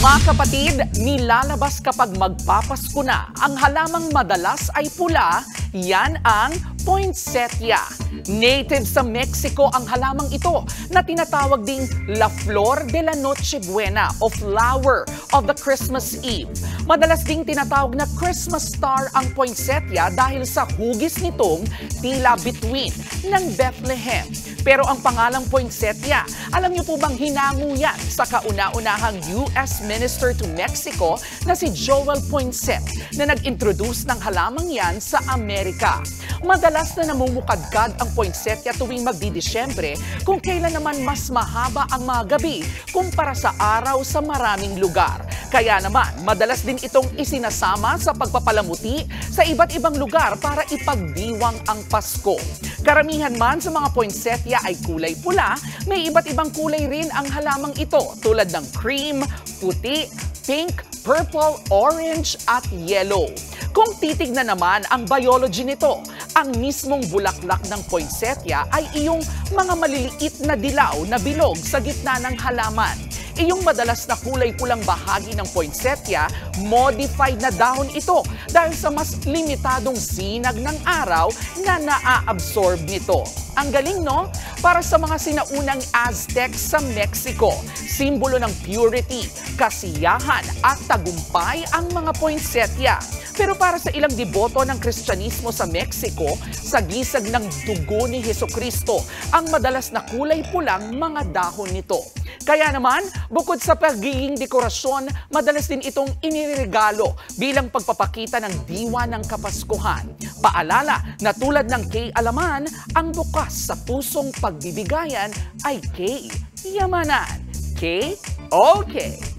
Mga kapatid, nilalabas kapag magpapasko na. Ang halamang madalas ay pula, yan ang poinsettia. Native sa Mexico ang halamang ito na tinatawag ding La Flor de la Noche Buena o Flower of the Christmas Eve. Madalas ding tinatawag na Christmas star ang poinsettia dahil sa hugis nitong tila bituin ng Bethlehem. Pero ang pangalang poinsettia, alam niyo po bang hinango yan sa kauna-unahang US Minister to Mexico na si Joel Poinsett na nag-introduce ng halamang yan sa Amerika. Madalas na namumukadkad ang poinsettia tuwing magdidisyembre kung kailan naman mas mahaba ang mga gabi kumpara sa araw sa maraming lugar. Kaya naman, madalas din itong isinasama sa pagpapalamuti sa iba't ibang lugar para ipagdiwang ang Pasko. Karamihan man sa mga poinsettia ay kulay pula, may iba't ibang kulay rin ang halamang ito tulad ng cream, puti, pink, purple, orange at yellow. Kung titignan naman ang biology nito, ang mismong bulaklak ng poinsettia ay iyong mga maliliit na dilaw na bilog sa gitna ng halaman. Iyong madalas na kulay pulang bahagi ng poinsettia, modified na dahon ito dahil sa mas limitadong sinag ng araw na naa-absorb nito. Ang galing, no? Para sa mga sinaunang Aztec sa Mexico, simbolo ng purity, kasiyahan at tagumpay ang mga poinsettia. Pero para sa ilang deboto ng Kristyanismo sa Mexico, sa gisag ng dugo ni Hesukristo ang madalas na kulay pulang mga dahon nito. Kaya naman, bukod sa pagiging dekorasyon, madalas din itong iniregalo bilang pagpapakita ng diwa ng Kapaskuhan. Paalala na tulad ng K-Alaman, ang bukas sa pusong pagbibigayan ay K-Yamanan. K-Okay.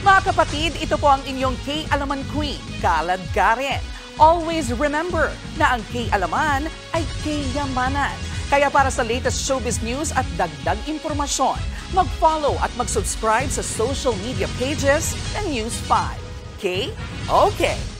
Mga kapatid, ito po ang inyong K-Alaman Queen, Kalad Karen. Always remember na ang K-Alaman ay K-Yamanan. Kaya para sa latest showbiz news at dagdag impormasyon, mag-follow at mag-subscribe sa social media pages ng News 5. K-Okay.